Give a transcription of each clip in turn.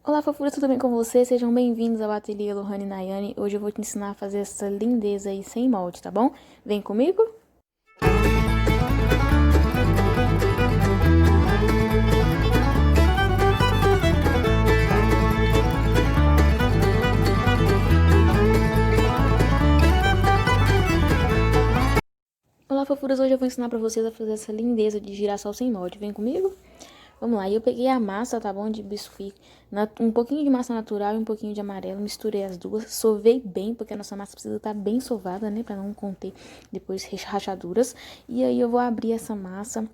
Olá, fofura, tudo bem com você? Sejam bem-vindos ao Ateliê Lohane Nayane. Hoje eu vou te ensinar a fazer essa lindeza aí sem molde, tá bom? Vem comigo? Olá, fofuras, hoje eu vou ensinar pra vocês a fazer essa lindeza de girassol sem molde. Vem comigo? Vamos lá, eu peguei a massa, tá bom, de biscuit, um pouquinho de massa natural e um pouquinho de amarelo, misturei as duas, sovei bem, porque a nossa massa precisa estar bem sovada, né, pra não conter depois rachaduras. E aí eu vou abrir essa massa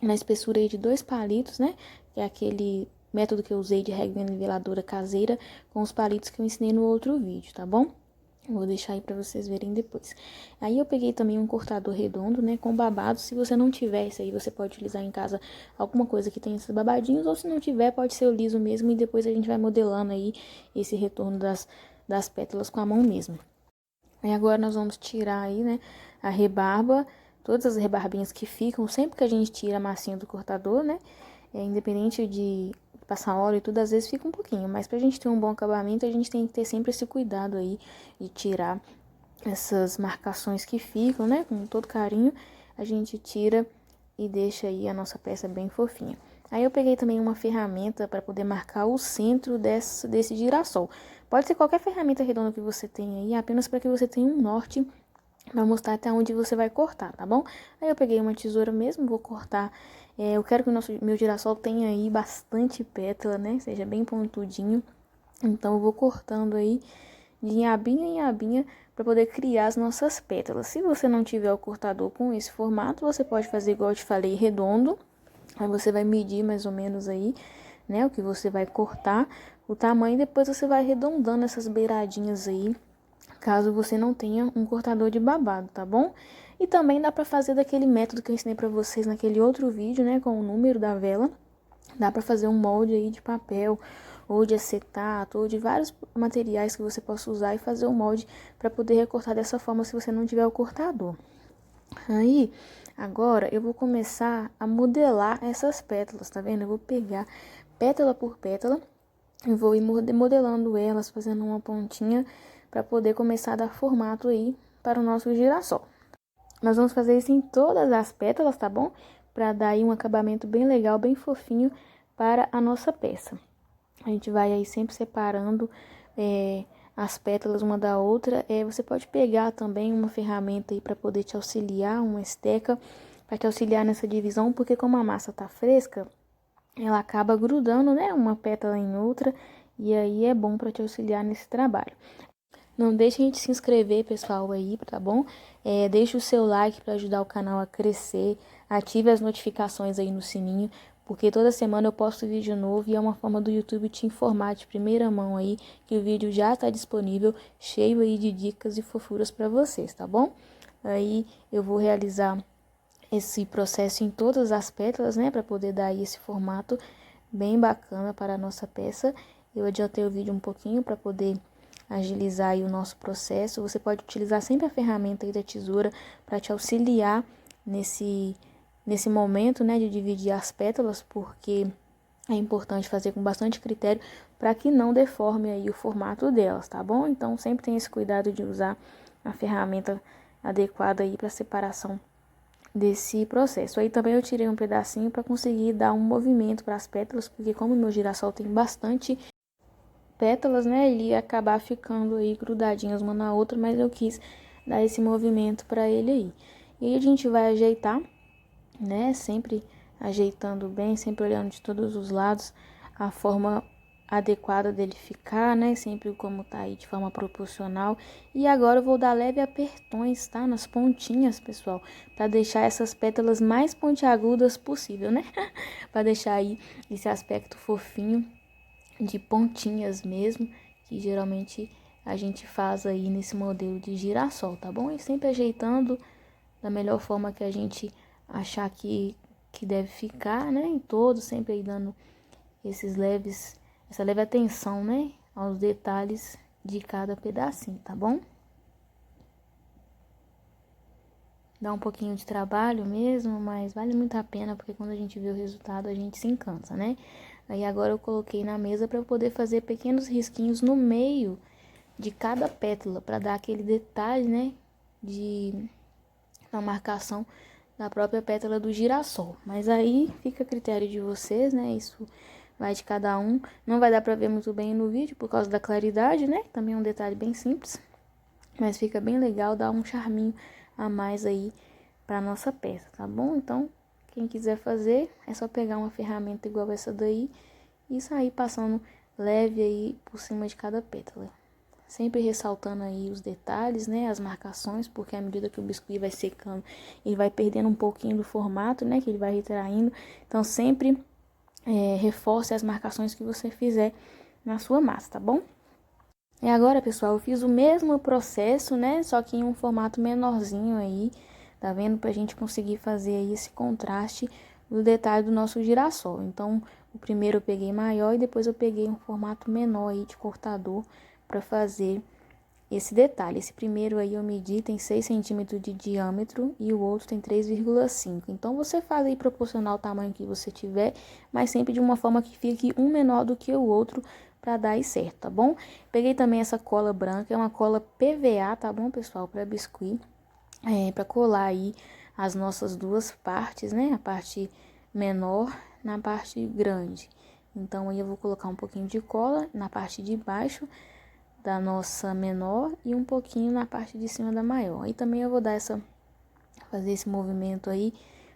na espessura aí de 2 palitos, né, que é aquele método que eu usei de régua niveladora caseira com os palitos que eu ensinei no outro vídeo, tá bom? Vou deixar aí pra vocês verem depois. Aí eu peguei também um cortador redondo, né, com babado. Se você não tiver isso aí, você pode utilizar em casa alguma coisa que tenha esses babadinhos. Ou se não tiver, pode ser o liso mesmo. E depois a gente vai modelando aí esse retorno das pétalas com a mão mesmo. Aí agora nós vamos tirar aí, né, a rebarba. Todas as rebarbinhas que ficam, sempre que a gente tira a massinha do cortador, né, independente de passar óleo e tudo, às vezes fica um pouquinho, mas pra gente ter um bom acabamento, a gente tem que ter sempre esse cuidado aí de tirar essas marcações que ficam, né, com todo carinho, a gente tira e deixa aí a nossa peça bem fofinha. Aí eu peguei também uma ferramenta para poder marcar o centro desse girassol. Pode ser qualquer ferramenta redonda que você tenha aí, apenas para que você tenha um norte para mostrar até onde você vai cortar, tá bom? Aí eu peguei uma tesoura mesmo, vou cortar. Eu quero que meu girassol tenha aí bastante pétala, né? Seja bem pontudinho. Então eu vou cortando aí de abinha em abinha para poder criar as nossas pétalas. Se você não tiver o cortador com esse formato, você pode fazer igual eu te falei, redondo. Aí você vai medir mais ou menos aí, né, o que você vai cortar, o tamanho, e depois você vai arredondando essas beiradinhas aí, caso você não tenha um cortador de babado, tá bom? E também dá pra fazer daquele método que eu ensinei pra vocês naquele outro vídeo, né, com o número da vela. Dá pra fazer um molde aí de papel, ou de acetato, ou de vários materiais que você possa usar e fazer o molde pra poder recortar dessa forma se você não tiver o cortador. Aí, agora eu vou começar a modelar essas pétalas, tá vendo? Eu vou pegar pétala por pétala e vou ir modelando elas, fazendo uma pontinha para poder começar a dar formato aí para o nosso girassol. Nós vamos fazer isso em todas as pétalas, tá bom? Para dar aí um acabamento bem legal, bem fofinho para a nossa peça. A gente vai aí sempre separando as pétalas uma da outra. Você pode pegar também uma ferramenta aí para poder te auxiliar, uma esteca, para te auxiliar nessa divisão, porque como a massa tá fresca, ela acaba grudando, né, uma pétala em outra, e aí é bom para te auxiliar nesse trabalho. Não deixem de se inscrever, pessoal, aí, tá bom? Deixe o seu like para ajudar o canal a crescer. Ative as notificações aí no sininho, porque toda semana eu posto vídeo novo e é uma forma do YouTube te informar de primeira mão aí que o vídeo já está disponível, cheio aí de dicas e fofuras para vocês, tá bom? Aí eu vou realizar esse processo em todas as pétalas, né, para poder dar aí esse formato bem bacana para a nossa peça. Eu adiantei o vídeo um pouquinho para poder agilizar aí o nosso processo. Você pode utilizar sempre a ferramenta aí da tesoura para te auxiliar nesse momento, né, de dividir as pétalas, porque é importante fazer com bastante critério para que não deforme aí o formato delas, tá bom? Então sempre tenha esse cuidado de usar a ferramenta adequada aí para separação desse processo. Aí também eu tirei um pedacinho para conseguir dar um movimento para as pétalas, porque como o meu girassol tem bastante pétalas, né, ele ia acabar ficando aí grudadinhas uma na outra, mas eu quis dar esse movimento para ele aí. E aí a gente vai ajeitar, né, sempre ajeitando bem, sempre olhando de todos os lados a forma adequada dele ficar, né, sempre como tá aí de forma proporcional. E agora eu vou dar leve apertões, tá, nas pontinhas, pessoal, para deixar essas pétalas mais pontiagudas possível, né, para deixar aí esse aspecto fofinho de pontinhas mesmo, que geralmente a gente faz aí nesse modelo de girassol, tá bom? E sempre ajeitando da melhor forma que a gente achar que deve ficar, né? Em todo, sempre aí dando essa leve atenção, né? Aos detalhes de cada pedacinho, tá bom? Dá um pouquinho de trabalho mesmo, mas vale muito a pena, porque quando a gente vê o resultado, a gente se encanta, né? Aí agora eu coloquei na mesa para poder fazer pequenos risquinhos no meio de cada pétala, para dar aquele detalhe, né, na marcação da própria pétala do girassol. Mas aí fica a critério de vocês, né, isso vai de cada um. Não vai dar para ver muito bem no vídeo por causa da claridade, né, também é um detalhe bem simples. Mas fica bem legal, dá um charminho a mais aí para nossa peça, tá bom? Então, quem quiser fazer, é só pegar uma ferramenta igual essa daí e sair passando leve aí por cima de cada pétala. Sempre ressaltando aí os detalhes, né, as marcações, porque à medida que o biscuit vai secando, ele vai perdendo um pouquinho do formato, né, que ele vai retraindo. Então, sempre reforce as marcações que você fizer na sua massa, tá bom? E agora, pessoal, eu fiz o mesmo processo, né, só que em um formato menorzinho aí, tá vendo? Pra gente conseguir fazer aí esse contraste do detalhe do nosso girassol. Então, o primeiro eu peguei maior e depois eu peguei um formato menor aí de cortador para fazer esse detalhe. Esse primeiro aí eu medi, tem 6 centímetros de diâmetro e o outro tem 3,5. Então, você faz aí proporcional ao tamanho que você tiver, mas sempre de uma forma que fique um menor do que o outro, para dar aí certo, tá bom? Peguei também essa cola branca, é uma cola PVA, tá bom, pessoal? Para biscuit, para colar aí as nossas duas partes, né? A parte menor na parte grande. Então, aí eu vou colocar um pouquinho de cola na parte de baixo da nossa menor e um pouquinho na parte de cima da maior. E também eu vou dar fazer esse movimento aí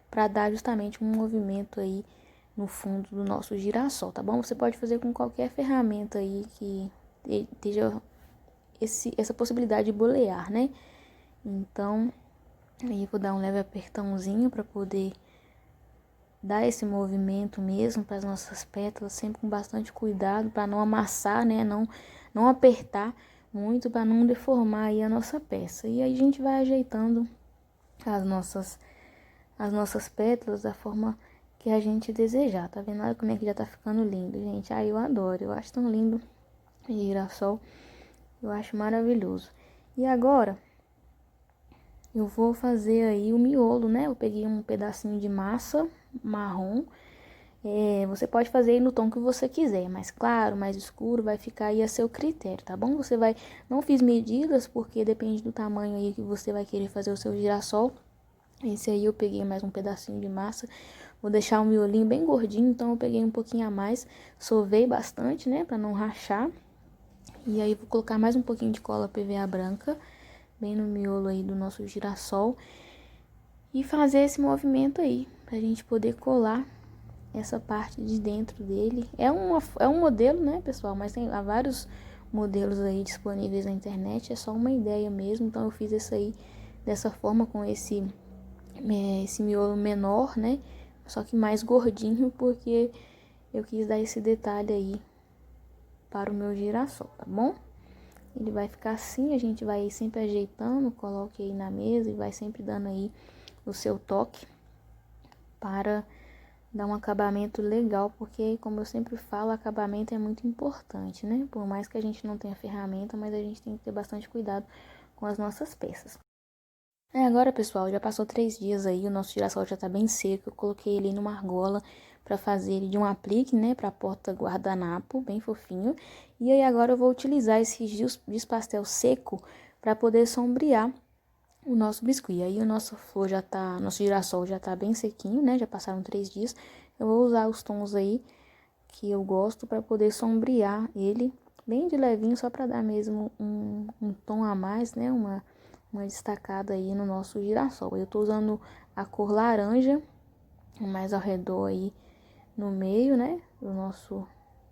para dar justamente um movimento aí no fundo do nosso girassol, tá bom? Você pode fazer com qualquer ferramenta aí que esteja essa possibilidade de bolear, né? Então, aí eu vou dar um leve apertãozinho para poder dar esse movimento mesmo para as nossas pétalas, sempre com bastante cuidado para não amassar, né? Não apertar muito para não deformar aí a nossa peça. E aí a gente vai ajeitando as nossas pétalas da forma que a gente desejar, tá vendo? Olha como é que já tá ficando lindo, gente. Ai, eu adoro, eu acho tão lindo o girassol, eu acho maravilhoso. E agora, eu vou fazer aí o miolo, né? Eu peguei um pedacinho de massa marrom, você pode fazer aí no tom que você quiser, mais claro, mais escuro, vai ficar aí a seu critério, tá bom? Não fiz medidas, porque depende do tamanho aí que você vai querer fazer o seu girassol. Esse aí eu peguei mais um pedacinho de massa, vou deixar o miolinho bem gordinho, então eu peguei um pouquinho a mais, sovei bastante, né, pra não rachar. E aí vou colocar mais um pouquinho de cola PVA branca, bem no miolo aí do nosso girassol. E fazer esse movimento aí, pra gente poder colar essa parte de dentro dele. É um modelo, né, pessoal, mas há vários modelos aí disponíveis na internet, é só uma ideia mesmo. Então eu fiz isso aí dessa forma, com esse miolo menor, né, só que mais gordinho, porque eu quis dar esse detalhe aí para o meu girassol, tá bom? Ele vai ficar assim, a gente vai sempre ajeitando, coloque aí na mesa e vai sempre dando aí o seu toque para dar um acabamento legal, porque, como eu sempre falo, acabamento é muito importante, né? Por mais que a gente não tenha ferramenta, mas a gente tem que ter bastante cuidado com as nossas peças. Agora, pessoal, já passou 3 dias aí, o nosso girassol já tá bem seco. Eu coloquei ele numa argola para fazer ele de um aplique, né, para porta guardanapo, bem fofinho. E aí agora eu vou utilizar esse giz pastel seco para poder sombrear o nosso biscuit. Aí o nosso nosso girassol já tá bem sequinho, né? Já passaram 3 dias. Eu vou usar os tons aí que eu gosto para poder sombrear ele bem de levinho, só para dar mesmo um tom a mais, né? Uma destacada aí no nosso girassol. Eu tô usando a cor laranja, mais ao redor aí no meio, né?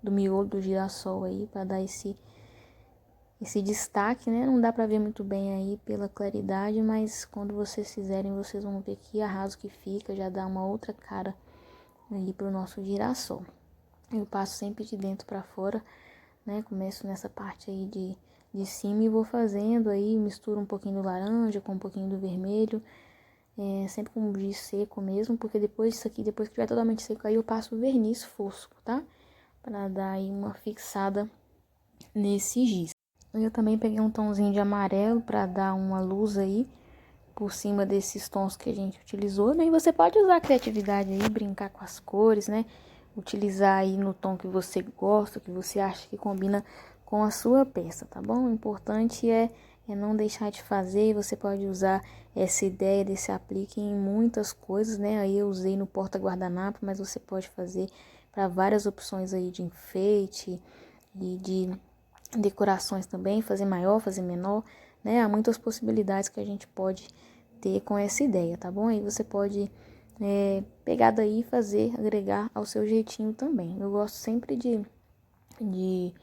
Do miolo do girassol aí, para dar esse destaque, né? Não dá pra ver muito bem aí pela claridade, mas quando vocês fizerem, vocês vão ver que arraso que fica, já dá uma outra cara aí pro nosso girassol. Eu passo sempre de dentro pra fora, né? Começo nessa parte aí de cima e vou fazendo aí, misturo um pouquinho do laranja com um pouquinho do vermelho, sempre com giz seco mesmo, porque depois disso aqui, depois que estiver totalmente seco, aí eu passo verniz fosco, tá? Pra dar aí uma fixada nesse giz. Eu também peguei um tomzinho de amarelo para dar uma luz aí por cima desses tons que a gente utilizou, né? E você pode usar a criatividade aí, brincar com as cores, né? utilizar aí no tom que você gosta, que você acha que combina com a sua peça, tá bom? O importante é não deixar de fazer. Você pode usar essa ideia desse aplique em muitas coisas, né? Aí eu usei no porta-guardanapo, mas você pode fazer para várias opções aí de enfeite e de decorações também, fazer maior, fazer menor, né? Há muitas possibilidades que a gente pode ter com essa ideia, tá bom? Aí você pode pegar daí e fazer, agregar ao seu jeitinho também. Eu gosto sempre de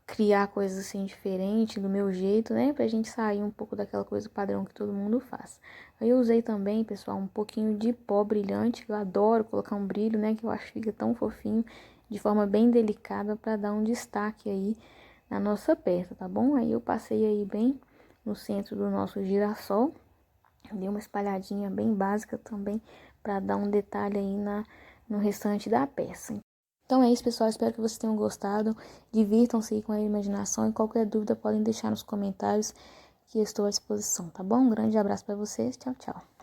criar coisas assim diferentes do meu jeito, né? Pra gente sair um pouco daquela coisa padrão que todo mundo faz. Aí eu usei também, pessoal, um pouquinho de pó brilhante, que eu adoro colocar um brilho, né? Que eu acho que fica tão fofinho, de forma bem delicada, para dar um destaque aí na nossa peça, tá bom? Aí eu passei aí bem no centro do nosso girassol, dei uma espalhadinha bem básica também, para dar um detalhe aí no restante da peça. Então é isso, pessoal. Espero que vocês tenham gostado. Divirtam-se aí com a imaginação e qualquer dúvida podem deixar nos comentários que eu estou à disposição, tá bom? Um grande abraço para vocês. Tchau, tchau.